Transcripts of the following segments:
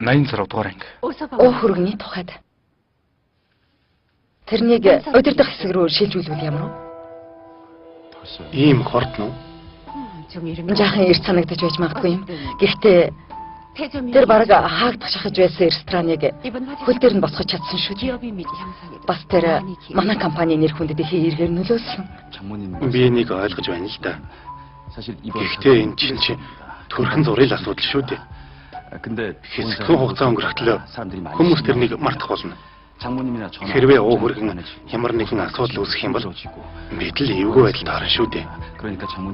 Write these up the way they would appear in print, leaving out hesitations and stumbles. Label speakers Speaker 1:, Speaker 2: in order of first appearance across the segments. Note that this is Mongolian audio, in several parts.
Speaker 1: 86 дугаар анги.
Speaker 2: Өө хөргөний тухайд. Тэрнийг удирдах хэсэг рүү шилжүүлвэл ямар вэ?
Speaker 3: Ийм хордно уу?
Speaker 2: Жаахан эрт санагдаж байж магадгүй юм. Гэхдээ тэр бараг хаагдах шахаж байсан рестораныг хөл дээр нь босгож чадсан шүү дээ. Бас тэр манай компани нэр хүндэд хэргээр нөлөөлсөн.
Speaker 3: Би энийг ойлгож байна л да. Гэхдээ энэ чинь төрхөн зургийн асуудал шүү дээ. Хэсэгхэн хугацаа өнгөрөхтлөө хүмүүс тэрнийг мартах болно. Хэрвээ өө хөргөн ямар нэгэн асуудал үүсэх юм бол бид л эвгүй байдалд харна шүү дээ.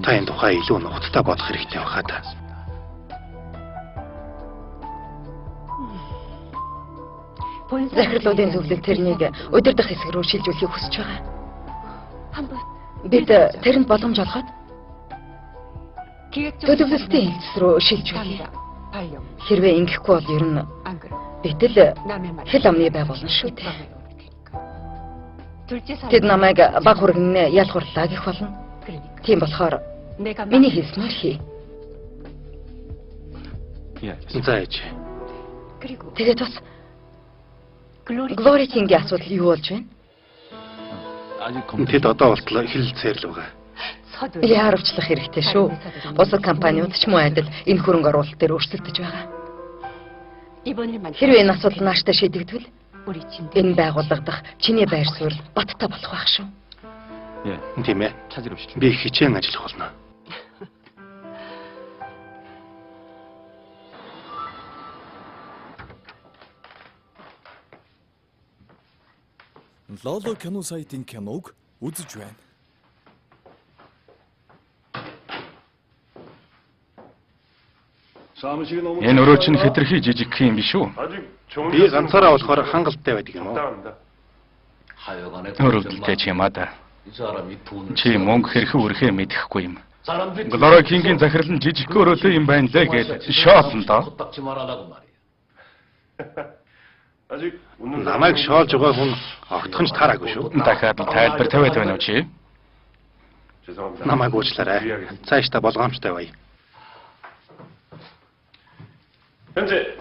Speaker 3: Та энэ тухай илүү нухацтай бодох хэрэгтэй байхаа та.
Speaker 2: Захирлуудын зөвлөлд тэрнийг удирдах хэсэг рүү шилжүүлэхийг хүсэж байгаа. Бид тэрэнд боломж олгоод төлөвлөлтийн хэлтс рүү шилжүүлье. Хэрвээ ингэхгүй бол ер нь бид л хэл амны байгуулна шүү дээ. Тэд намайг баг хөргөн ялгуурлаа гэх болно. Тийм болохоор миний хэлснээр хий.
Speaker 3: Зааж.
Speaker 2: Тэгээд бас Глоритингийн асуудал юу болж байна?
Speaker 3: Тэд одоо болтлоо хэлэлцээр л байгаа.
Speaker 2: Яарвчлах хэрэгтэй шүү. Бусад компаниуд ч мөн адил энэ хөрөнгө оруулалт дээр өөрчлөгдөж байгаа. Хэрвээ энэ асуудал нааштай шийдэгдвэл энэ байгууллага дах чиний байр суурь баттай болох байх шүү.
Speaker 3: Тийм ээ. Би хичээн ажиллах болно.
Speaker 4: Лоло кино сайтын киног үзэж байна.
Speaker 1: Энэ өрөө чинь хэтэрхий жижиг юм биш үү?
Speaker 3: Би ганцаараа болохоор хангалттай байдаг юм уу?
Speaker 1: Өрөвдөлтэй ч юм аа да. Чи мөнгө хэрхэн үрхээ мэдэхгүй юм. Глорокингийн захирал нь жижиг өрөөтэй юм байна лээ гэж шоосон доо.
Speaker 3: Намайг шоолж байгаа хүн огтхон ч таараагүй шүү.
Speaker 1: Дахиад тайлбар тавиад байна уу чи?
Speaker 3: Намайг уучлаарай. Цааш та болгоомжтой бай.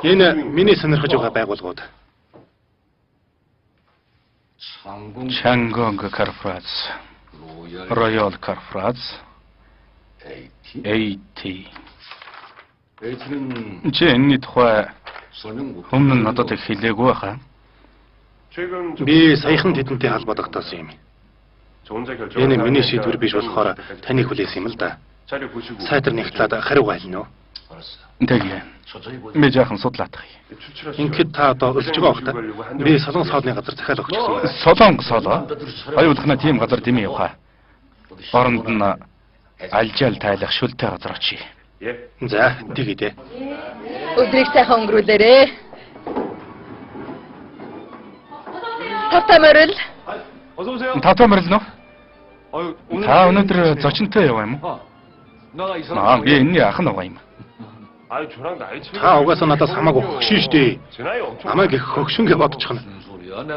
Speaker 3: Энэ миний сонирхож байгаа байгууллагууд.
Speaker 1: Чангонг Корпорац, Royal Корпорац, AT. Чи энэ тухай өмнө нь надад их хэлээгүй хаа?
Speaker 3: Би саяхан тэдэнтэй холбоо тогтоосон юм. Энэ миний шийдвэр биш болохоор таныг хүлээсэн юм л да. Сайтар нэгтлээд хариу гайлна уу?
Speaker 1: Тэгээ. Би жаахан судлаадах юм.
Speaker 3: Ингээд та одоо өлж байгаа бох та. Би солонгос хоолны газар захиал өгч гисэн.
Speaker 1: Солонгос хоолоо? Хоёулахна тийм газар дэмий яваа. Оронд нь алжаал тайлах шүлтэй газар очие.
Speaker 3: За, тэгье.
Speaker 2: Өдрийг сайхан өнгөрүүлээрэй. Тавтай морил.
Speaker 1: Тавтай морил нөө? Та өнөөдөр зочинтой яваа юм уу? Би энэний ах нь байгаа юм.
Speaker 3: Та угаасаа надаас хамаагүй хөгшин штэ. Намайг их хөгшингээ бодчихно.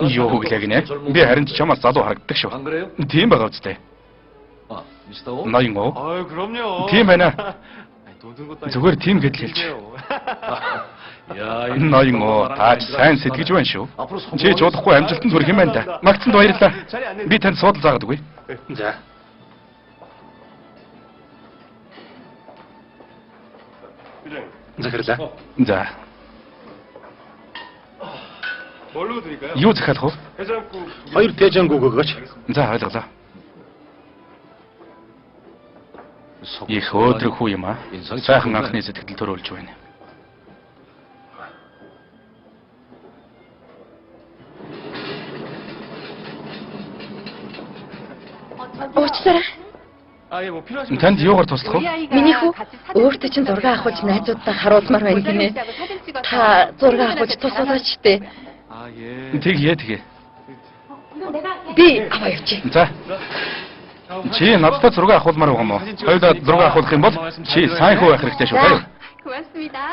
Speaker 1: Юу гэлэг нэ? Би харин ч чамаас залуу харагддаг шүү. Тийм байгаа үстэй. Ноён уу? Тийм байна. Зүгээр тийм гэдэл хэлж. Ноён уу, таач сайн сэтгэж байна шүү. Чи ч удахгүй амжилтанд хүрэх юм байна да. Магтсанд баярлалаа. Би танд суудал заагаад үгүй.
Speaker 3: За. Захирлаа.
Speaker 1: За. Юу захиалах вэ?
Speaker 3: 2 тэжэнгүүг өгөөч.
Speaker 1: За, ойлголоо. Их өөдрөг хүү юм аа. Сайхан анхны сэтгэл төрүүлж байна.
Speaker 2: Уучлаарай.
Speaker 1: Танд юугаар туслах вэ?
Speaker 2: Миний хүү өөртөө чинь зураг авахулж найзуудтай харуулмаар байна гинэ. Та зураг авахулж тусалаач штэ.
Speaker 1: Тэгээ.
Speaker 2: Би аваа явчих.
Speaker 1: За. Чи надтай зураг авахулмаар байгаа юм уу? Хоёулаа зураг авахулах юм бол чи сайн хүү байх хэрэгтэй шүү дээ.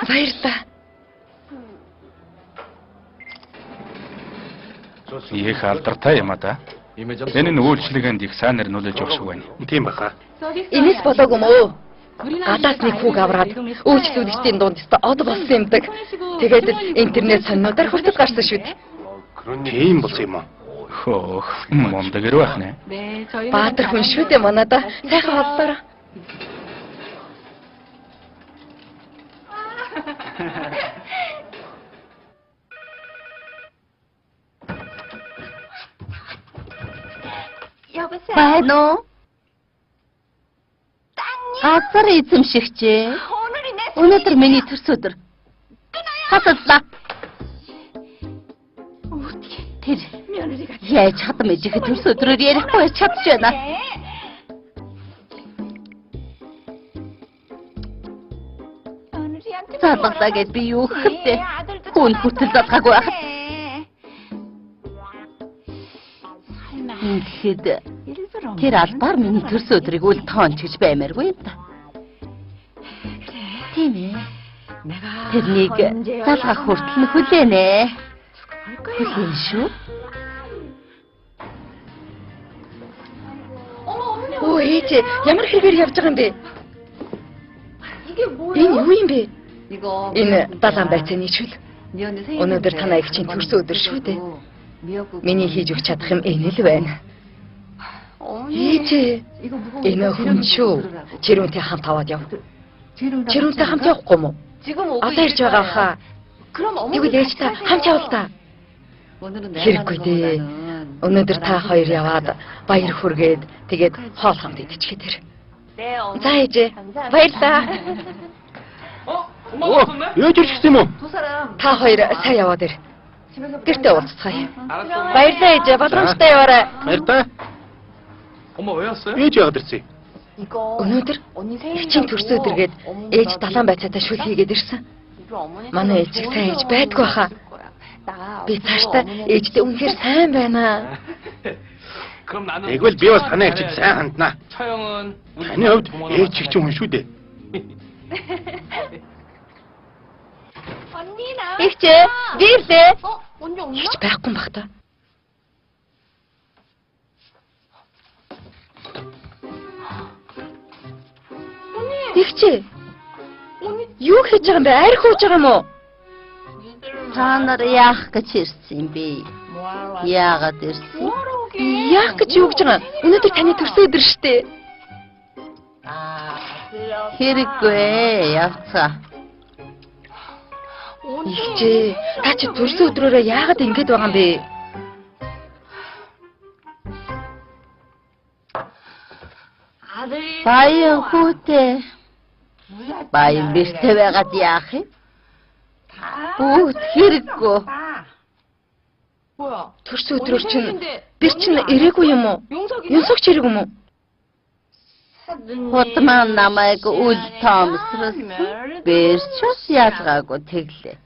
Speaker 2: Баярлалаа.
Speaker 1: Их алдартай юм а да. Энэ нь үйлчлэгэнд их сайнэр нөлөөлж өгч байна.
Speaker 3: Тийм баха.
Speaker 2: Энэс болоогүй мөө. гадаас нэг хүүг авраад үйлчлүүлэгчдийн дунд од болсон юмдаг. Тэгээд интернет сонинуудаар хүртэл гарсан шүү дээ.
Speaker 3: Тийм болсон юм уу?
Speaker 1: Хөөх, мундаг ирүү байх нэ.
Speaker 2: Баатар хүн шүү дээ манайда. Сайхан хооллоо.
Speaker 5: Байна уу? Газар эзэмшигчээ. Өнөөдөр миний төрс өдөр. Хасаллаа. Тэр яаж хатам ижих төрс өдрөөр ярихгүй чадж байна. Залгалаа гэж би юу гэхтэй. Хүн хүртэл залгаагүй байх. Тэгэхэд тэр албаар миний төрс өдрийг үл тоонч гэж баймааргүй юм да. Тийм ээ. Тэрнийг залгах хүртэл нь хүлээнэ. Хүлээн шүү.
Speaker 2: Өө ээж ямар хэрэгээр явж байгаа юм бэ? Энэ юу юм бэ? Энэ далайн байцааны чүл. Өнөөдөр танаа их чинь төрс өдөр шүү дээ. Миний хийж өгч чадах юм энэ л байна. Ээж энэ хүн шүү. Чирүүнтэй хамт аваад яв. Чирүүнтэй хамт явахгүй юм уу? Одоо ирж байгаа хаа. Тэгвэл ээж та хамт явал та. Хэрэггүй дээ. Өнөөдөр та хоёр яваад баяр хүргээд тэгээд хоол хамт идчихээ тэр. За ээж баярлаа.
Speaker 3: Ээж ирчихсэн юм уу?
Speaker 2: Та хоёр сайн яваад ир. Гэртээ уулзцгаая. Баярлалаа ээж, боломжтой яваарай.
Speaker 3: Баярлалаа. Ээж яваад ирсэн.
Speaker 2: Өнөөдөр чинь төрс өдргээд ээж далайн байцаатай шүл хийгээд ирсэн. Манай ээж сайн ээж байдгүй хаа. Би цаашдаа ээжтэй үнэхээр сайн байна.
Speaker 3: Тэгвэл би бас танай ээжид сайн ханднаа. Таны хувьд ээж чиг чинь хүн шүү дээ.
Speaker 2: Ихчээ, бирлээ. Ихч байхгүй юм бах та. Ихчээ. Юу хийж байгаа юм бэ? Арх ууж байгаа юм уу?
Speaker 5: Та нар яах гэж ирсэн юм бэ? Яагаад ирсэн?
Speaker 2: Яах гэж юу гэж байгаа? Өнөөдөр таны төрс өдөр шүү дээ.
Speaker 5: Хэрэггүй явцгаа.
Speaker 2: Ихчээ, та чи төрс өдрөөрөө яагаад ингэж байгаа юм бэ?
Speaker 5: Баян хүүтэй. Баян бэртэй байгаад яах юм? Бүгд хэрэггүй.
Speaker 2: Төрс өдрөөр чинь бэр чинь ирээгүй юм уу? Юнсагч ирэг юм уу?
Speaker 5: Хотмаа намайг үл тоомсруулсан. Бэрчс ялгаагүй тэглээ.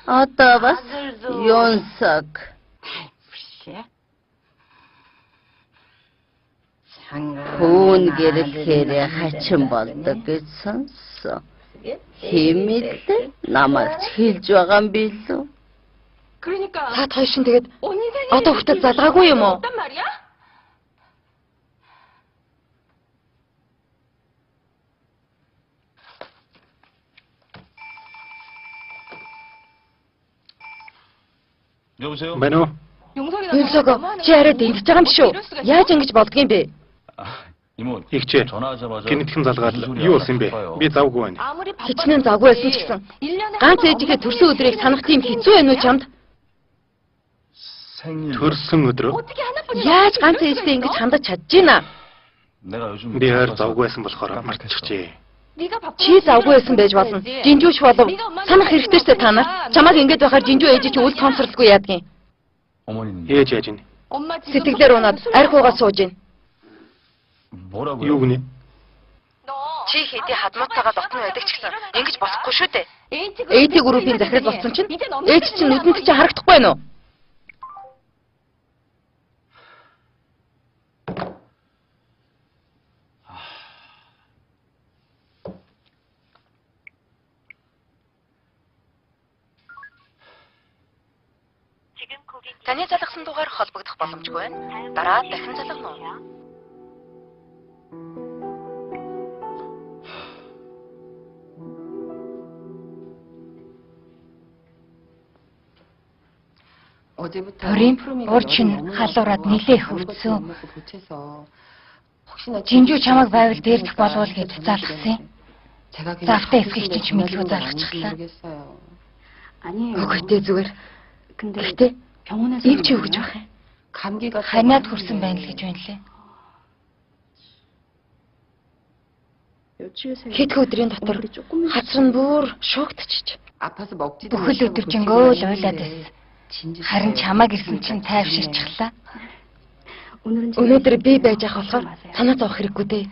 Speaker 5: Одоо бас юнсаг. Хүн гэрэхээр хачин болдог гэж сонссон. Хэмэд намайг хэлж байгаа юм билүү?
Speaker 2: Та тойшин тэгээд одоо хүртэл залгаагүй юм уу?
Speaker 3: Байна уу?
Speaker 2: Юнсаг чи арай дэмжиж байгаа юм шүү. Яаж ингэж болдгийм бэ?
Speaker 3: Ихчээ. Гинэтхэн залгаад юу болсон бэ? Би завгүй байна.
Speaker 2: Хичнээн завгүй байсан ч гэсэн ганц ээжийнхээ төрсөн өдрийг санах тийм хэцүү байна уу чамд?
Speaker 3: Төрсөн өдрөө?
Speaker 2: Яаж ганц ээжтэй ингэж хандаж чадж байна?
Speaker 3: Би ойр завгүй байсан болохоор мартчихжээ.
Speaker 2: Чи завгүй байсан байж болно. Жинжүүч болов. Санах хэрэгтэйчтэй та нар. Чамайг ингэж байхаар жинжүү ээж чи үл тоомсорлгүй яадгийн.
Speaker 3: Ээж яаж ийн?
Speaker 2: Сэтгэлээр унаад арх уугаад сууж байна.
Speaker 3: Юу гэнэ?
Speaker 2: Чи хэдий хадмуутайгаа дотно байдаг ч гэсэн ингэж болохгүй шүү дээ. Ээжийн группийн захирал болсон чинь ээж чинь нүдэнд чинь харагдахгүй байна уу? Таны залгасан дугаар холбогдох боломжгүй байна. Дараа дахин залгана уу?
Speaker 6: Төрийн урд шин халуураад нилээх өвдсөн. Жинжүү чамайг байвал дээрдэх болов гэд залгасан. Завтай эсхийг ч мэдлгүй залгачихлаа.
Speaker 2: Үгүй дээ зүгээр. Гэхдээ ийм ч юу гэж байх юм?
Speaker 6: Ханиад хүрсэн байна л гэж байна лээ.
Speaker 2: Хэдхэн өдрийн дотор хацар нь бүр шуугдчих.
Speaker 6: Бүхэл өдөржингөө л уйлаад байсан. Харин чамайг ирсэн чинь тайвширчихлаа.
Speaker 2: Өнөөдөр би байж ах болохоор санаа зовох хэрэггүй дээ.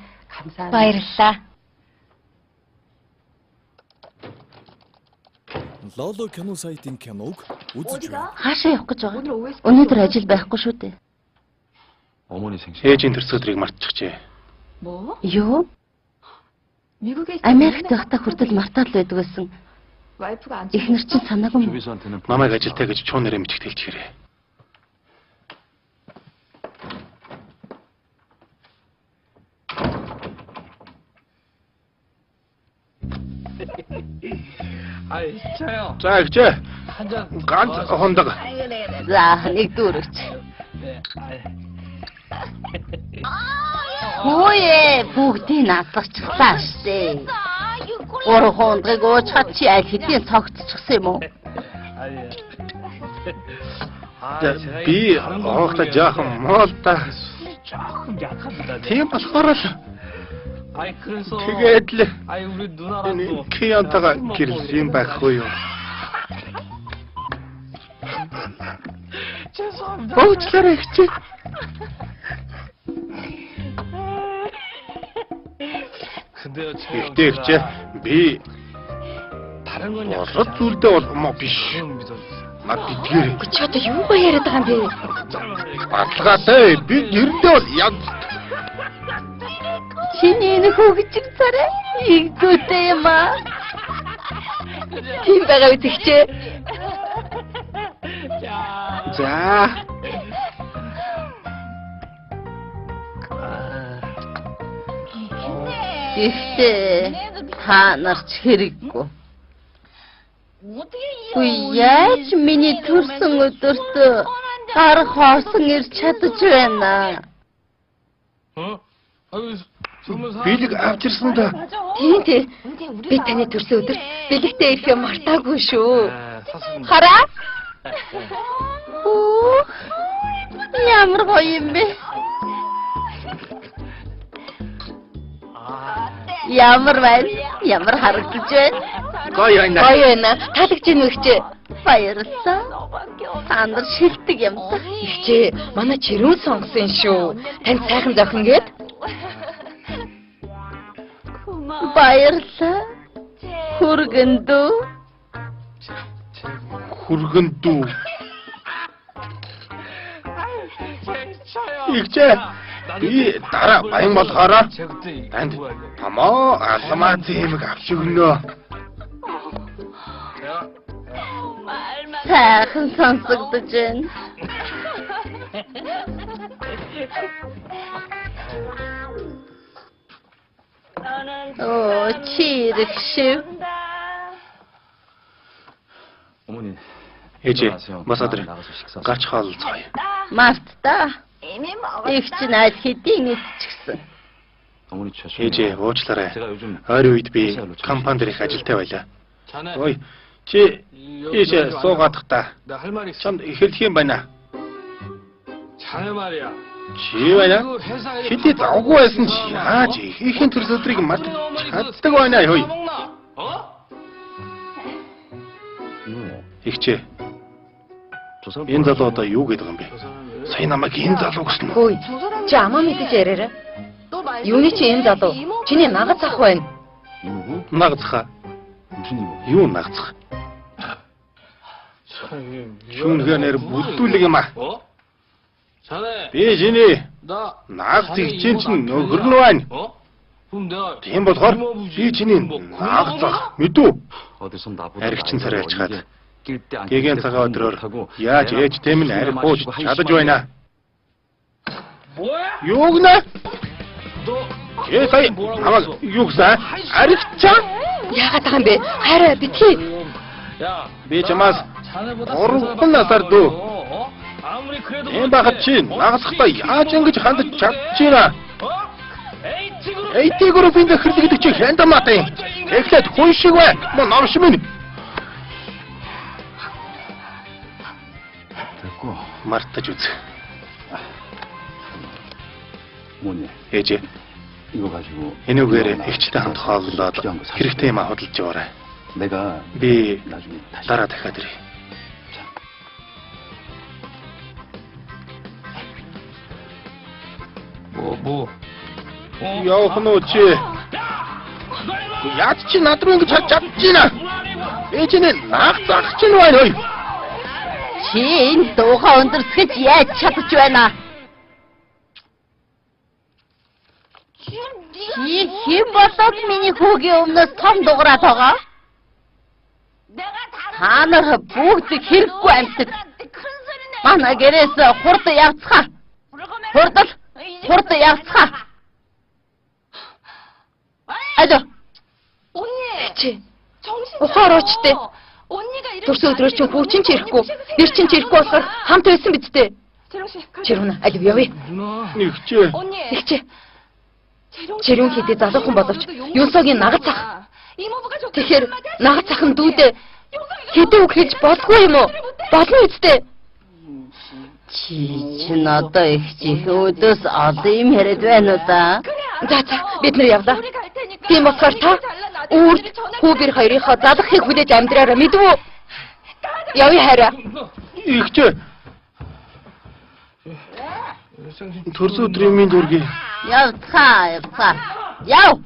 Speaker 6: Баярлалаа.
Speaker 4: Лоло кино сайтын киног үзэж байна.
Speaker 5: Хаашаа явах гэж байгаа? Өнөөдөр ажил байхгүй шүү дээ.
Speaker 3: Ээжийн төрсөдрийг мартчихжээ.
Speaker 5: Юу? Америкт байхдаа хүртэл мартаад л байдаг байсан. Эхнэр чинь санаагүй юм.
Speaker 3: Намайг ажилтаа гэж чуу нэрээ мэдхтэлж хэрэг. За ихчээ. Ганц хондог.
Speaker 5: За нэг дүүрэгч. Хөөе бүгдийг наадчихлаа штэ. Гурван хондрыг уучгаад чи аль хэдийн цогцчихсан юм уу?
Speaker 3: Би оохта жаахан мол та. Тийм болохоор л тэгээд л Киантага гэрэлсэн байхгүй юу? Уучлаарай ихчээ. Ихтэй ихчээ би ород зүйлдээ бол моо биш. Над бидгээр.
Speaker 2: Чи одоо юу ба яриад байгаа юм бэ?
Speaker 3: Баталгаатай би ердөө бол яг
Speaker 5: Чиний энэ хөвгчиг царай игдүүтэй юм аа.
Speaker 2: Тийм байгаа үзэгчээ.
Speaker 3: За.
Speaker 5: Ихтэй та нарч хэрэггүй. Үгүй яаж миний төрсөн өдөрт гар хоосон ирч чадаж байна.
Speaker 3: Билэг авчирсан да.
Speaker 2: Тийм. Би таны төрсөн өдөр бэлэгтээ ирэхээ мартаагүй шүү. Хараа?
Speaker 5: Ямар гоё юм бэ? Ямар байна? Ямар харагдаж байна?
Speaker 3: Гоё байна.
Speaker 2: Гоё байна. Таалагдж байна уу ихчээ?
Speaker 5: Баярлалаа. Та нар шилдэг юм та.
Speaker 2: Ихчээ, манай чирүүн сонгосон шүү. Танд сайхан зохин гээд.
Speaker 5: Баярлалаа. Хүргэндүү.
Speaker 3: Хүргэндүү. Ихчээ би дараа баян болохоор танд томоо алмаа зэмэг авч өгнө.
Speaker 5: Сайхан сонсогдож байна. Оо, чирэгшив.
Speaker 3: Ээжээ, бас өдөр гач хаалцгаая.
Speaker 5: Март та. Их чинь аль хэдийн идчихсэн.
Speaker 3: Ээжээ, уучлаарай. Ойрын үед би компанид их ажилтай байлаа. Ой, чи ээжээ суугаадах та. Чамд хэлэх юм байна. Чи байна? Хэдий завгүй байсан чи яаж ихийн төрс өдрийг мартаж чаддаг байна юу? Ихчээ. Энэ залуу одоо юу гэдэг юм бэ? Сайн намайг энэ залуу гэсэн.
Speaker 2: Хөөе. Чи амаа мэдэж яриараа. Юуны чи энэ залуу? Чиний нагц ах байна.
Speaker 3: Нагцхаа. Юу нагцх? Шүүнгээ нэр бүдүүлэг юм аа. Би чиний нагц их чинь нөхөр нь байна. Тийм болохоор би чиний нагцх мэдүү. Аригчин царай альчгаад. Гэгээн цагаан өдрөөр яаж ээжтэй минь ариг бууж чадаж байна. Юу гэнэ? Сая намайг юу гэсэн? Аригчаа?
Speaker 2: Яагаад байгаа юм бэ? Хараа битгий.
Speaker 3: Би чамаас 3 насаар дүү. Эм багт чи нагасхдаа яаж ингэж хандаж чадчихна? Эйти группийн захирал гэдэг чи хяндамаатай. Эхлээд хүн шиг бай. Мөн номш минь. Мартаж үз. Ээж. Энүүгээр ихчтэй хамт хооллоод хэрэгтэй юм худалж яваарай. Би дараа дахиад ирье.
Speaker 1: 뭐.
Speaker 3: Явах нь чи. Яаж чи над руу ингэж чадчихна? Ээжний наах зах чинь байна ой.
Speaker 5: Чи энэ дуугаа өндөрсгөж яаж чадж байна? Чи хэм болоод миний хүүгийн өмнөөс том дуурайд байгаа? Та нар бүгд хэрэггүй амьтад. Манай гэрээс хурд явцгаа. Хурд явцгаа. Ажо.
Speaker 2: Чи. Ухаарочтэй. Төрсөн өдрөө чинь хүү чинь ч ирэхгүй. Нэр чинь ч ирэхгүй болохоор хамт байсан биз дээ. Чирүүн алив явъя.
Speaker 3: Нэгчээ.
Speaker 2: Нэгчээ. Чирүүн хийдэ залуухан боловч Юнсогийн нагад цах. Тэгэхээр нагад цах нь дүүдээ хэдэн үг хэлж болгүй юм уу? Болно үсттэй.
Speaker 5: Чи надад их чихөөдөөс олон юм яриад байна уу да?
Speaker 2: За бид нар явлаа. Тийм болохоор та үрд хүүгэр хоёрынхоо залахыг хүлээж амьдраараа мэдв үү? Явъя хараа.
Speaker 3: Ихчээ. Төрсөн өдрийн минь дургий.
Speaker 5: Явцгаа. Яв.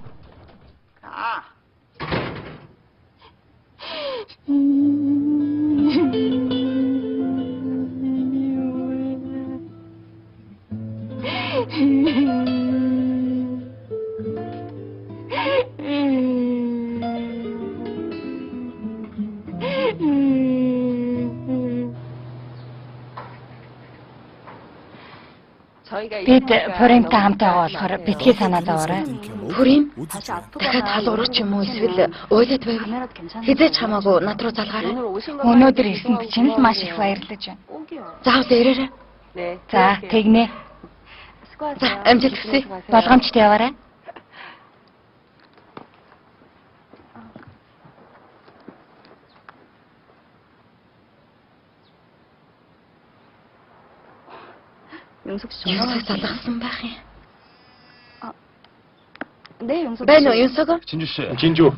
Speaker 6: Бид Пуримтай хамт байгаа болохоор битгий санаад аваарай.
Speaker 2: Пурим? Дахиад халуурах ч юм уу эсвэл уйлаад байв. Хизээч хамаагүй над руу залгаарай.
Speaker 6: Өнөөдөр ирсэнд чинь маш их баярлаж байна.
Speaker 2: Заавал ирээрэй.
Speaker 6: За, тэгнэ.
Speaker 2: За, амжилт хүсье.
Speaker 6: Болгоомжтой яваарай.
Speaker 2: Юнсог залгасан байх юм. Байна уу Юнсог?
Speaker 3: Чинжүү.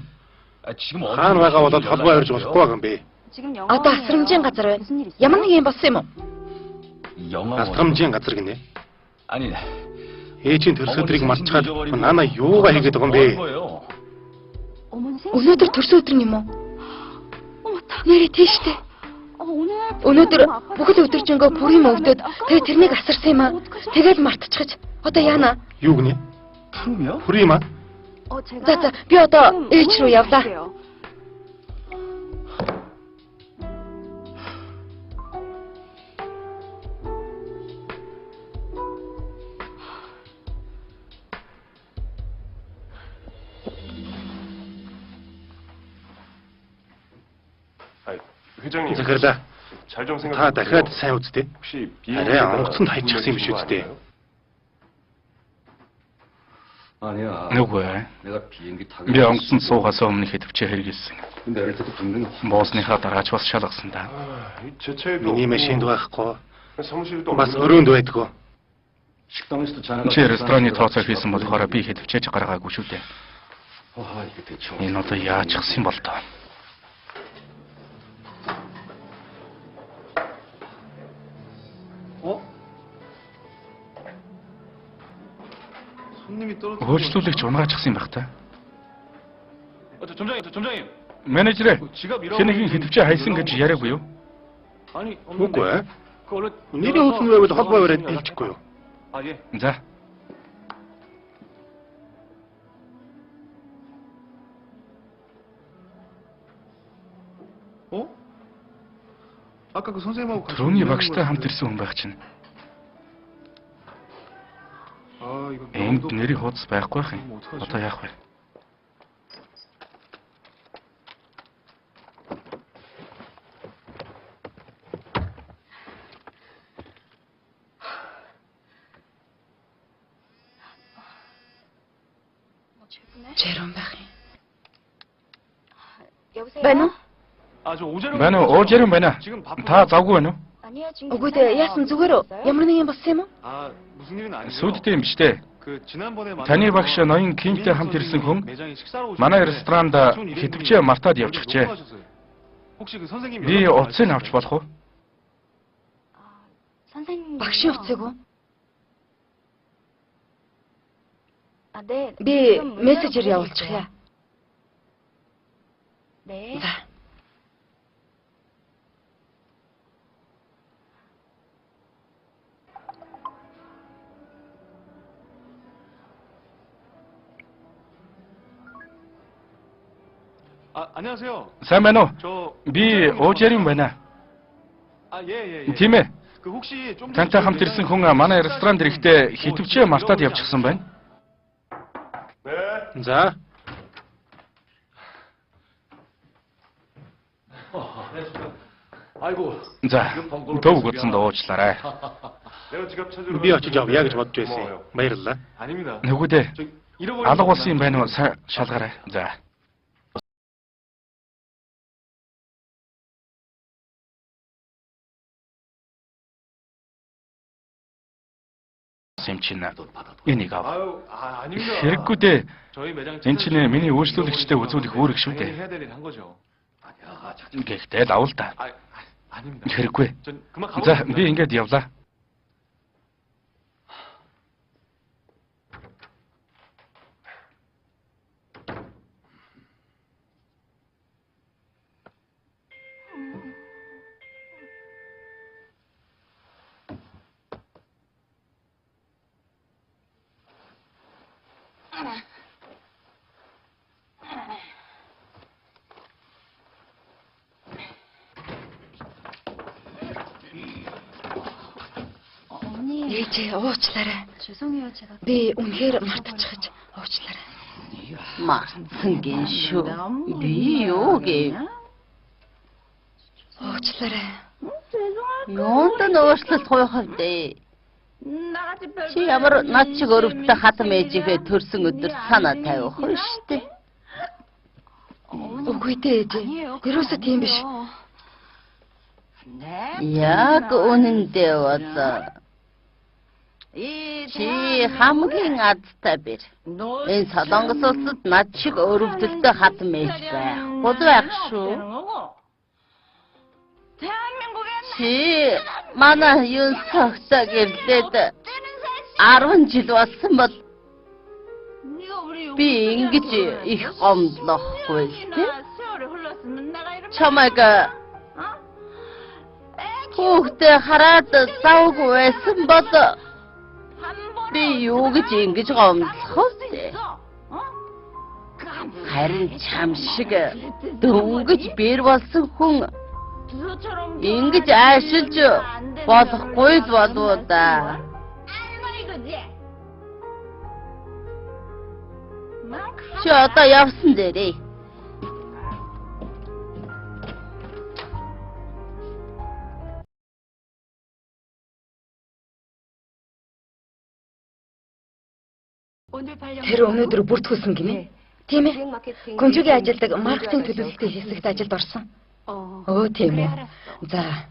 Speaker 3: Хаана байгаа болоод холбоо ярьж болохгүй байгаа юм бэ?
Speaker 2: Одоо асрамжийн газар байна. Ямар нэг юм болсон юм уу?
Speaker 3: Асрамжийн газар гинэ. Ээжийн төрсөн өдрийг мартчихад нана юугаа хийгээд байгаа юм бэ?
Speaker 2: Өнөөдөр төрсөн өдөр юм уу? Нэрээ тийштэй. Өнөөдөр бүгд өдөржингөө бүрийн өвдөд тэгээ тэрнийг асарсан юм аа. Тэгээд мартчихаж. Одоо яана?
Speaker 3: Юу гинэ? Хүрээ юм аа?
Speaker 2: За би одоо ээж рүү явлаа.
Speaker 3: 회장님. захирлаа. Та дахиад сайн үзтээ. Арай онгоцонд хайчихсан юм биш үсттэй.
Speaker 1: Нүггүй. Би онгоцонд суугаас өмнө хэдвчээ хэрэгэлсэн. Боосныхаа дараач бас шалгасан да.
Speaker 3: Миний машинд байхгүй. Бас өрөөнд байдгүй.
Speaker 1: Чи рестораны тооцоо хийсэн болохоор би хэдвчээж гаргаагүй шүү дээ. Энэ одоо яаж чигсэн бол тоо. Хөөцлүүлэгч унгаачихсан юм байх та. 점장님. Менежер, хэнийхэн хэдвчээ хайсан гэж яриаггүй юу?
Speaker 3: Үгүй ээ. Нэрийн хөлн байвал холбоо бариад хэлчихгүй юу?
Speaker 1: За. Түрүүний багштай хамт ирсэн хүн байх чинь. Энд нэрийн хуудас байхгүй байх юм. Одоо яах вэ?
Speaker 2: Жером байх юм. Байна уу?
Speaker 1: Байна уу? Жером байна. Та завгүй байна уу?
Speaker 2: Үгүй дээ, яасан зүгээр ямар нэг юм болсон юм уу?
Speaker 1: Сүйдтэй юм биш дээ. Таны багш ноён Кингтэй хамт ирсэн хүн манай ресторанд хитвчээ мартаад явчихжээ. Би утсыг авч болох уу?
Speaker 2: Багшийн утсыг уу? Би мессежээр явуулчихъя. За.
Speaker 3: 안녕하세요.
Speaker 1: Сайн байна уу?
Speaker 3: 저
Speaker 1: Би Жером байна. Тийм ээ.
Speaker 3: 그 혹시 좀
Speaker 1: Тантай хамт ирсэн хүн манай ресторанд ирэхдээ хитвчээ мартаад явчихсан байна.
Speaker 3: За. 아이고.
Speaker 1: За, төв гүцэнд уучлаарай.
Speaker 3: Би очиж авъя гэж бодож байсан юм. Баярлалаа. 아닙니다.
Speaker 1: Нүгүү дээ. Алга болсон юм байна уу? Шалгаарай. За. юм чинь энийг ав.
Speaker 3: 아유, 아닙니다.
Speaker 1: Хэрэггүй дээ.
Speaker 3: 저희 매장
Speaker 1: Энэ чинь миний үйлчлүүлэгчтэй үзүүлэх үүрэг шүү дээ.
Speaker 3: 해야 될 일 한 거죠. 아니야,
Speaker 1: Гэхдээ давал та.
Speaker 3: 아닙니다.
Speaker 1: Хэрэггүй.
Speaker 3: 전 그만
Speaker 1: За,
Speaker 3: 가보겠습니다.
Speaker 1: би ингээд явлаа.
Speaker 2: Ээжээ уучлаарай. Би үнэхээр мартчихж уучлаарай.
Speaker 5: Мартсан гин шүү. Би юу гэв?
Speaker 2: Уучлаарай.
Speaker 5: Юунд нь уучлалт гуйх вэ? Чи ямар над чиг өрөвдөлтөй хатам ээжийнхээ төрсөн өдөр санаа тавих вэ штэ?
Speaker 2: Үгүй дээ ээжээ. Ерөөсөө тийм биш.
Speaker 5: Яг үнэндээ бол чи хамгийн азтай бэр. Энэ Солонгос улсад над чиг өрөвдөлтөй хатам ээж байхгүй байх шүү. Чи манай юун согсоо гэрлээд 10 жил болсон бол би ингэж их гомдлохгүй тий. Чамайг хүүхдээ хараад завгүй байсан бол би юу гэж ингэж гомдлох вэ? Харин чам шиг дөнгөж бэр болсон хүн ингэж аашилж болохгүй л болов да. Чи одоо явсан дээрээ.
Speaker 2: Тэр өнөөдөр бүртгүүлсэн гинэ. Тийм ээ. Гүнжигийн ажилдаг маркетинг төлөвлөлтийн хэсэгт ажилд орсон. Оо тийм үү. За.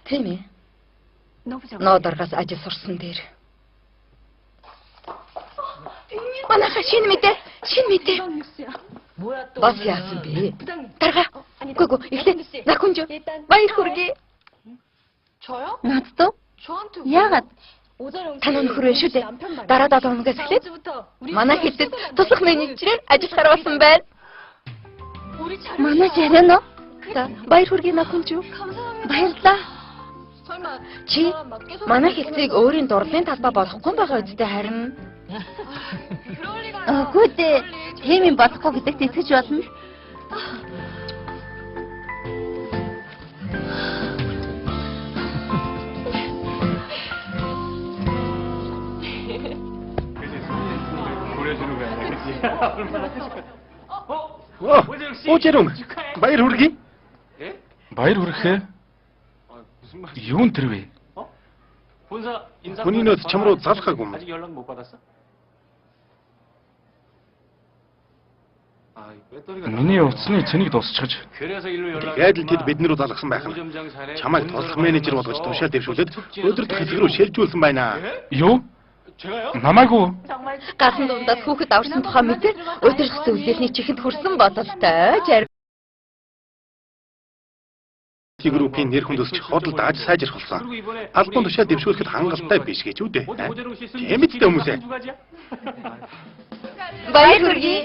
Speaker 2: Тийм ээ. Нодоргоос ажил сурсан дээр. Манайха шинэ мэдээ. Бас яасан бэ? Дарга. Гүгү, ихлэ. Накунж. Баяр хүргэе.
Speaker 5: Надад яагаад
Speaker 2: Танаа нөхөр байна шүү дээ. Дараа 7 хоногоос эхлээд манай хэдэд туслах менежерээр ажиллахаар болсон байна.
Speaker 5: манай жаран уу?
Speaker 2: За, баяр хүргэе Накунж.
Speaker 5: Баярлалаа.
Speaker 2: Чи манай хэлцийг өөрийн дурлалын талбай болохгүй байгаа үстэй харин.
Speaker 5: Үгүй дээ. Тийм юм болохгүй гэдэгт итгэж байна.
Speaker 3: Жером. Баяр хүргэе.
Speaker 1: Баяр хүргэе. Юун тэр вэ?
Speaker 3: Хүний нөөц чам руу залхаагүй юм.
Speaker 1: Миний утасны цэнийг дуусчихж.
Speaker 3: Тэгээд л тэд биднэр рүү залгасан байх нь. Чамайг туслах менежер болгож тушаал дэвшүүлээд өдөрт хэсэг рүү шилжүүлсэн байна.
Speaker 1: Юу? Намаагүй.
Speaker 2: Галан дундаас хүүхэд аварсан тухай мэдээ өдөрт зөвлөлний чихэнд хүрсэн бодолтой.
Speaker 3: Группийн нэр хүндөөсч худалд аж сайжрах болсон. Албан тушаал дэвшүүлэхэд хангалттай биш гэж үү дээ. Тийм биз дээ хүмүүсээ.
Speaker 2: Баяр хүргэе.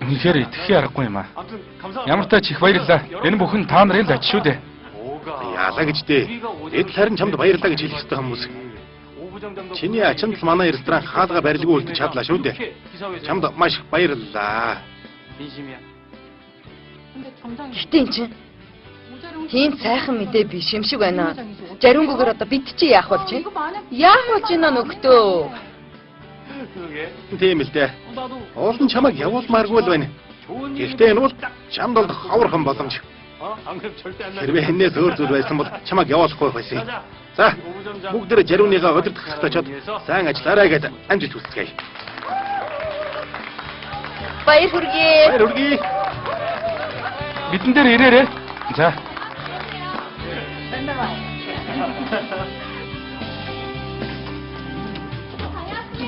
Speaker 1: Үнэхээр итгэхий аргагүй юм аа. Ямар ч их баярлалаа. Энэ бүхэн та нарын л аж шүү дээ.
Speaker 3: Яалаа гэж дээ. Эд харин чамд баярлалаа гэж хэлэх ёстой хүмүүс. Чиний ачаанд манай ресторан хаалга барилгүй үлдэж чадлаа шүү дээ. Чамд маш их баярлалаа.
Speaker 2: Гэтэ эн чинь тийм сайхан мэдээ биш юм шиг байна. Жарингүүгээр одоо бид чи яах болж байна? Яах болж байна нөхдөө?
Speaker 3: Тийм л дээ. Уул нь чамайг явуулмааргүй л байна. Гэхдээ энэ бол чамд бол хаврхан боломж. Хэрвээ хинээс өөр зүйл байсан бол чамайг явуулахгүй байсан. За, бүгдээ жариуныгаа өдөрт хэсэгт очиод сайн ажиллаарай гэдээ амжилт хүсье.
Speaker 2: Баяр хүргэе.
Speaker 3: Баяр хүргэе.
Speaker 1: Бидэн дээр ирээрээ. За.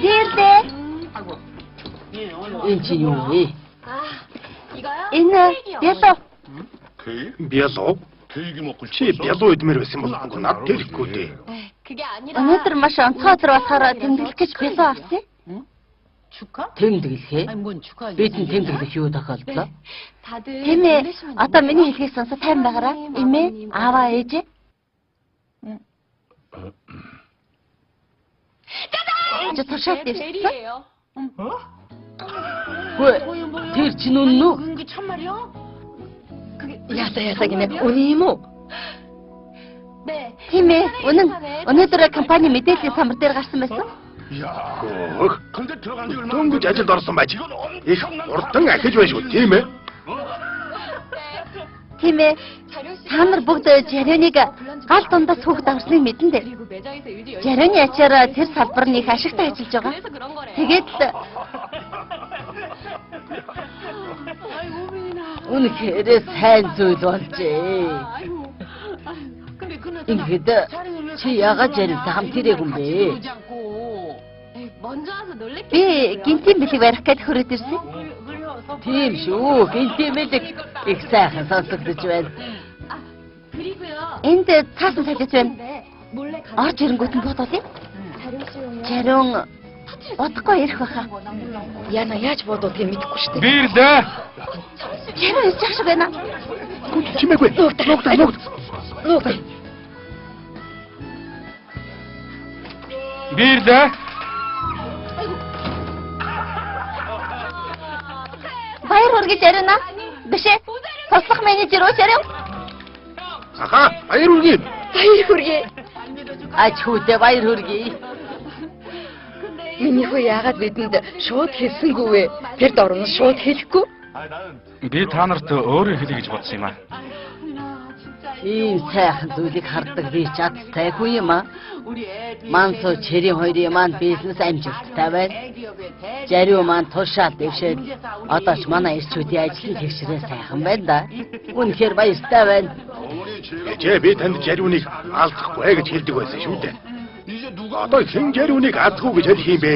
Speaker 5: Дээрдээ. Энэ чи юу вэ? Энэ бялуу.
Speaker 3: Бялуу? Чи бялуу идмээр байсан бол над тэрхгүй дээ.
Speaker 5: Өнөөдөр маш онцгой болохоор тэмдэглэх гэж бялуу авсан. Тэмдэглэхээ? Бид нь тэмдэглэх юу тохиолдлоо? Тийм ээ. Одоо миний хэлхийг сонсо тайван байгаарай. Эмээ, ааваа, ээжээ. Чи тушаал дэвшсэн? Хөөе, тэр чинь үнэн үү?
Speaker 2: Ясаа гинэ. Үнэн юм уу?
Speaker 5: Тийм ээ, үнэн. Өнөөдөр компани мэдээллийн самбар дээр гарсан байсан.
Speaker 3: Хөөх. Дөнгөж ажилд орсон байж. Их урдан ахиж байна шүү, тийм ээ?
Speaker 5: Тийм ээ. Та нар бүгд жарионыг гал дундаас хүүхэд авсныг мэдэн дээ. Жарионы ачаараа тэр салбар нь их ашигтай ажиллаж байгаа. Тэгээд үнэхээр сайн зүйл болжээ. Ингээд чи яагаад жарионтай хамт ирээгүй юм бэ? Би гинтийн бэлэг барих гэж хүрээд ирсэн. Тийм шүү, гинтийн бэлэг их сайхан сонсогдож байна. Энд цаасан сажиж байна. Орж ирэнгүүт нь бодвол юм. Жариун бодохгүй ирэх байхаа.
Speaker 2: Яна яаж бодохыг мэдэхгүй шүү дээ.
Speaker 1: Би ирлээ.
Speaker 5: Жариун ирж ах шиг байна.
Speaker 3: Чимээгүй.
Speaker 2: Нууг.
Speaker 1: Би ирлээ.
Speaker 5: Баяр хүргэе жариуна. Биш ээ. Туслах менежер уу жариун?
Speaker 3: Аха, баяр хүргэе.
Speaker 2: Баяр хүргэе.
Speaker 5: Аж хүүдээ баяр хүргэе.
Speaker 2: Миний хүү яагаад бидэнд шууд хэлсэнгүй вэ? Тэр дорн шууд хэлэхгүй.
Speaker 1: Би та нарт өөрөө хэлье гэж бодсон юм аа.
Speaker 5: Ийм сайхан зүйлийг хардаг би чадтай хүн юм аа. Мансо чэрийн хоёрын маань бизнес амжилттай байна. Жариу маань тушаал дэвшээд одоо ч манай ирчүүдийн ажлын тэгшрээ сайхан байна да. Үнэхээр баяртай байна.
Speaker 3: Ээжээ би танд жариуныг алдахгүй гэж хэлдэг байсан шүү дээ. Одоо хэн жариуныг алдахгүй гэж хэлэх юм бэ?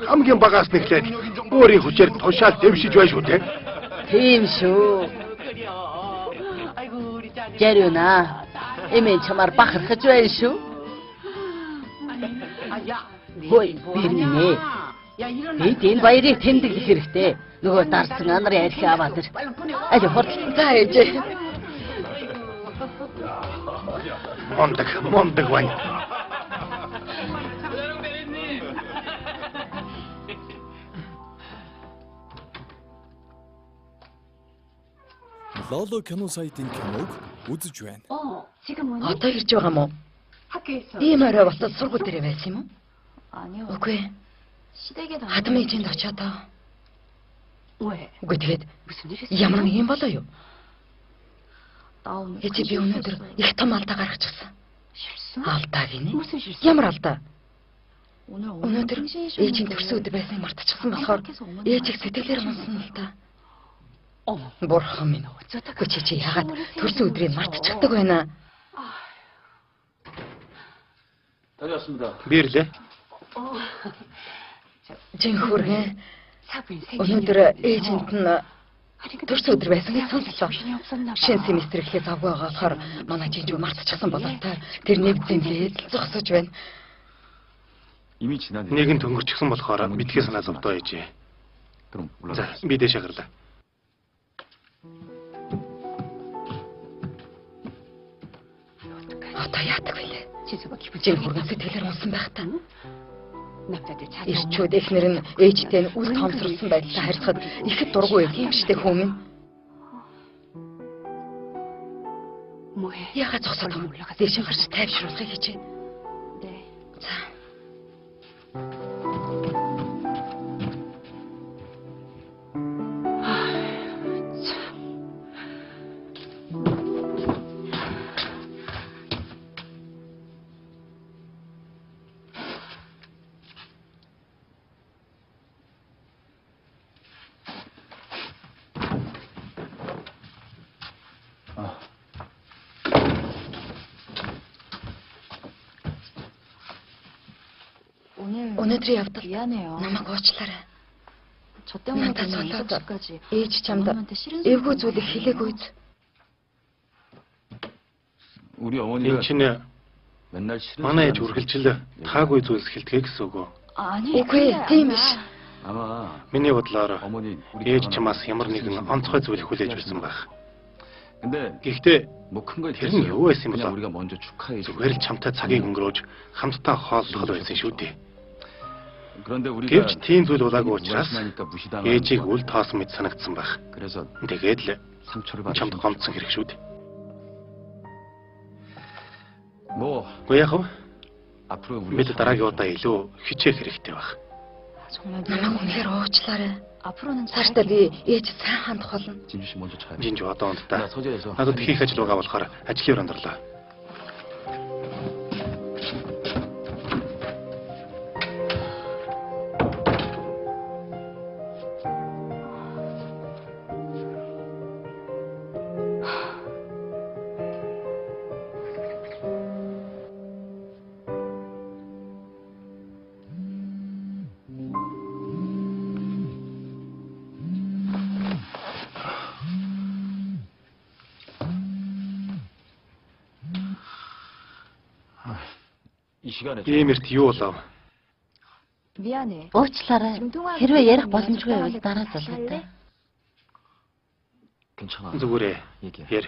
Speaker 3: Хамгийн багаас нь эхлээд өөрийн хүчээр тушаал дэвшиж байна шүү дээ.
Speaker 5: Тийм шүү. Жариуна, эмээ чамаар бахархаж байна шүү. Хөөе, бирнэ. Бид энэ баярыг тэмдэглэх хэрэгтэй. Нөгөө дарсан анарын архи аваад ир. Ажи хурд
Speaker 2: За ээжээ.
Speaker 3: Мондаг байна.
Speaker 4: Лоло кино сайтын киног үзэж байна.
Speaker 2: Одоо ирж байгаа мó? Ийм орой болоод сургууль дээр байсан юм уу? Үгүй. Хадам ээжинд очиод. Үгүй тэгээд ямар нэг юм болоо юу? Ээжи би өнөөдөр их том алдаа гаргачихсан. Алдаа гинэ. Ямар алдаа? Өнөөдөр ээжийн төрсөн өдөр байсныг мартчихсан болохоор ээжийг сэтгэлээр мунсан л да. Бурхан минь. Хүч чи яагаад төрсөн өдрийг мартчихдаг байна?
Speaker 3: Бирлээ.
Speaker 2: Жинхүргэн. Өнөөдөр ээжинт нь төрсөн өдөр байсныг сонслоо. Шинэ семестр эхлэх завгүй байгаа болохоор манай жинжүү мартчихсан бололтой тэр нэг зэмлээд зогсож байна.
Speaker 3: Нэгэн төнгөрчихсөн болохоор бидгээ санаа зовдоо ээжээ. За, би дэше гарлаа.
Speaker 2: Одоо яадаг вэ? Жинхүргэн сэтгэлээр унсан байх та. Ирчүүд эхнэр нь ээжтэй нь үл тоомсорлсон байдлаа харьцахад ихэд дургүй юм штэ хүмүүс. Яагаад зогсоод юм? Дэше гарч тайвшруулахыг хичээ. За. Өнөөдрийн явдал намайг уучлаарай. Надад цолоод ээж чамд эвгүй зүйлийг хэлээгүй.
Speaker 3: Энэ чинь манай ээж үргэлжил таагүй зүйлс хэлдэг гэсэн үг үү?
Speaker 2: Үгүй, тийм биш.
Speaker 3: Миний бодлоор ээж чамаас ямар нэгэн онцгой зүйл хүлээж байсан байх. Гэхдээ тэр нь юу байсан бэ? Зүгээр л чамтай цагийг өнгөрөөж хамтдаа хооллох байсан шүү дээ. Гэвч тийм зүйл болоогүй учраас ээжийг үл тоосон мэт санагдсан байх. Тэгээд л чамд гомдсон хэрэг шүү дээ. Гэхдээ яг бид дараагийн удаа илүү хичээх хэрэгтэй байх.
Speaker 2: Намайг үнэхээр уучлаарай. Цаашдаа би ээж сайн хандах болно.
Speaker 3: Жинж одоо унтдаа. Надад хийх ажил байгаа болохоор ажлын ондорлоо. Иймэрт юу болов?
Speaker 5: Уучлаарай. Хэрвээ ярих боломжгүй байвал дараа залгаатай.
Speaker 3: Зүгээрээ яар.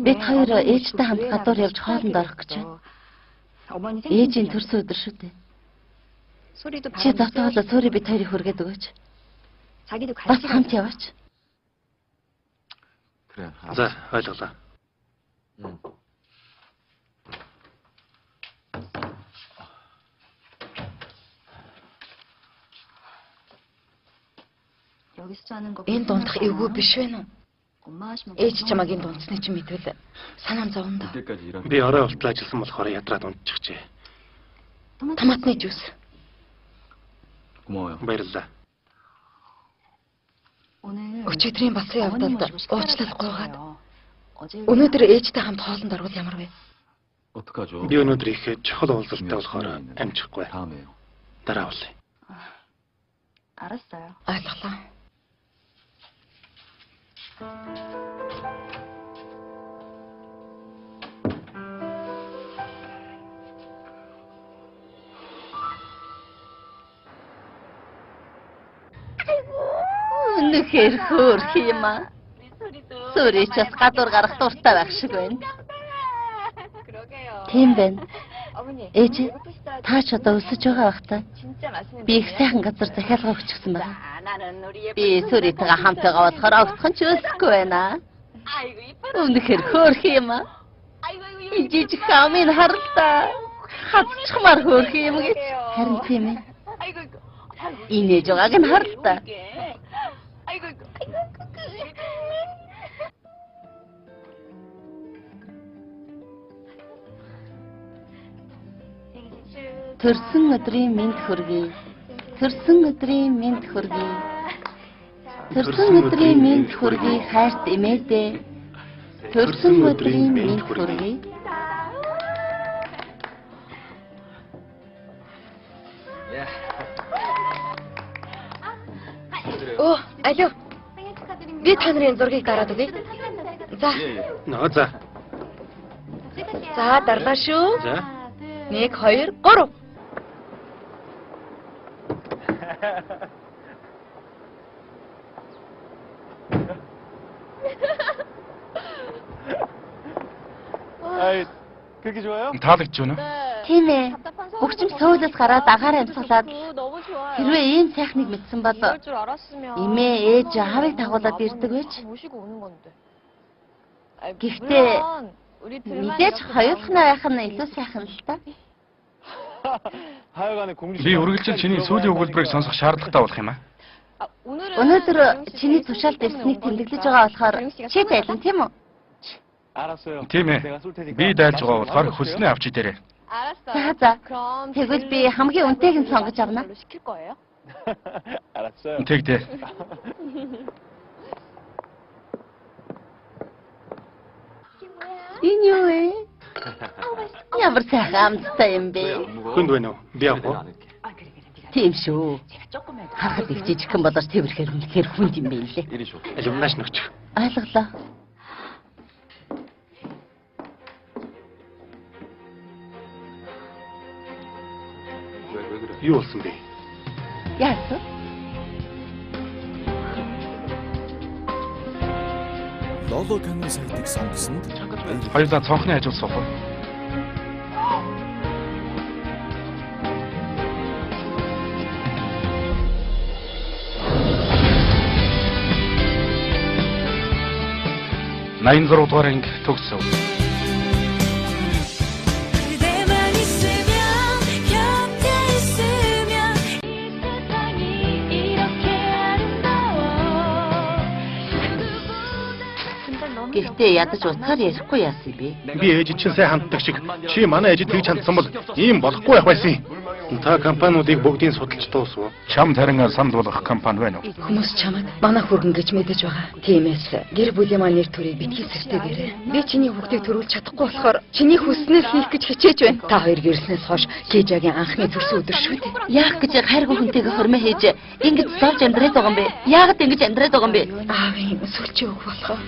Speaker 5: Бид хоёр ээжтэй хамт гадуур явж хоолнд орох гэж байна. Ээжийн төрсөн өдөр шүү дээ. Чи завтаалаа суурь бид хоёрыг хүргээд өгөөч. Бас хамт яваач.
Speaker 3: За, ойлголоо.
Speaker 2: Энэ дундах эвгүй биш вэ? Ээж чамайг энэ дундсны чинь мэдвэл санаам зовно.
Speaker 3: Би орой болтол ажилласан болохоор ядраад унтчихжээ.
Speaker 2: Томатны жуус.
Speaker 3: Баярлалаа.
Speaker 2: Өчигдрийн бацсан явдалд уучлалгүйгээд өнөөдөр ээжтэй хамт хоолнд орвол ямар вэ?
Speaker 3: Би өнөөдөр их чухал уулзалттай болохоор амжихгүй. Дараа уулзъя.
Speaker 2: Ойлголоо.
Speaker 5: Үнэхээр хөөрх юм аа. Сүрийчээс гадуур гарах дуртай байх шиг байна. Тийм байна. Ээж, та ч одоо өсөж байгаа бах та. Би их сайхан газар захиалга өгчихсөн байна. Би сүрийтэйгээ хамт байгаа болохоор огтхон ч өсөхгүй байна. Үнэхээр хөөрх юм аа. Жижиг хамын харалтаа. Хатчмаар хөөрх юм гэж. Харин тийм ээ. Инээж байгааг нь харалтаа. Төрсөн өдрийн мэнд хүргэе. Төрсөн өдрийн мэнд хүргэе. Төрсөн өдрийн мэнд хүргэе хайрт эмээдээ. Төрсөн өдрийн мэнд хүргэе.
Speaker 2: Оо, алло. Би та нарын зургийг дараад өгье. За.
Speaker 3: Нөө за.
Speaker 2: За, дарлаа шүү.
Speaker 3: За.
Speaker 2: 1 2 3.
Speaker 1: Таалагдж байна уу?
Speaker 5: Тийм ээ. Хөгжим сөүлэс гараад агаар амьсгалаад хэрвээ ийм сайхныг мэдсэн бол эмээ ээж аавыг дагуулад ирдэг байж. Гэхдээ мэдээж хоёулахнаа байх нь илүү сайхан л та.
Speaker 1: Би үргэлжил чиний сүүлийн өгүүлбэрийг сонсох шаардлагатай болох юм аа.
Speaker 5: Өнөөдөр чиний тушаалд ирснийг тэмдэглэж байгаа болохоор чи байлаа тийм үү?
Speaker 1: Тийм ээ. Би дайлж байгаа болохоор хүснээ авч идээрэй.
Speaker 5: За. Тэгвэл би хамгийн үнэтэйг нь сонгож авна.
Speaker 1: Тэгдэ.
Speaker 5: Энэ юу вэ? Ямар сайхан амттай юм бэ?
Speaker 3: Хүнд байна уу? Би авах уу?
Speaker 5: Тийм шүү. Харахад их жижигхэн болооч тэрхээр үнэхээр хүнд юм бэ лээ.
Speaker 3: Алимнаш нөхч.
Speaker 5: Ойлголоо.
Speaker 3: Юу болсон бэ?
Speaker 5: Яасан?
Speaker 4: Лоло кино сайтыг сонгосонд
Speaker 1: Хоёулаа цонхны хажууд суух уу? Найн дугаар анги төгсөв.
Speaker 5: Гэхдээ ядаж утгаар ярихгүй яасан бэ?
Speaker 3: Би ээж чинь сайн ханддаг шиг чи манай ээж тэгж хандсан бол ийм болохгүй байх байсан юм. Та компаниудыг бүгдийг судалж дуусв.
Speaker 1: Чам тарин самд болох компани байна уу?
Speaker 2: Хүмүүс чамд манай хүргэн гэж мэдэж байгаа. Тиймээс гэр бүлийн маань нэр төрийг битгий сэртээгээрэй. Би чиний хүүхдийг төрүүлж чадахгүй болохоор чиний хүснээр хийх гэж хичээж байна. Та хоёр гэрснээс хойш Кежагийн анхны төрсөн өдөр шүү дээ.
Speaker 5: Яах гэж хайргүй хүнтэйгээ хормоо хийж ингэж зовж амьдраад байгаа юм бэ? Яагаад ингэж амьдраад байгаа юм бэ?
Speaker 2: Аавын сүлжээ өг болохоо.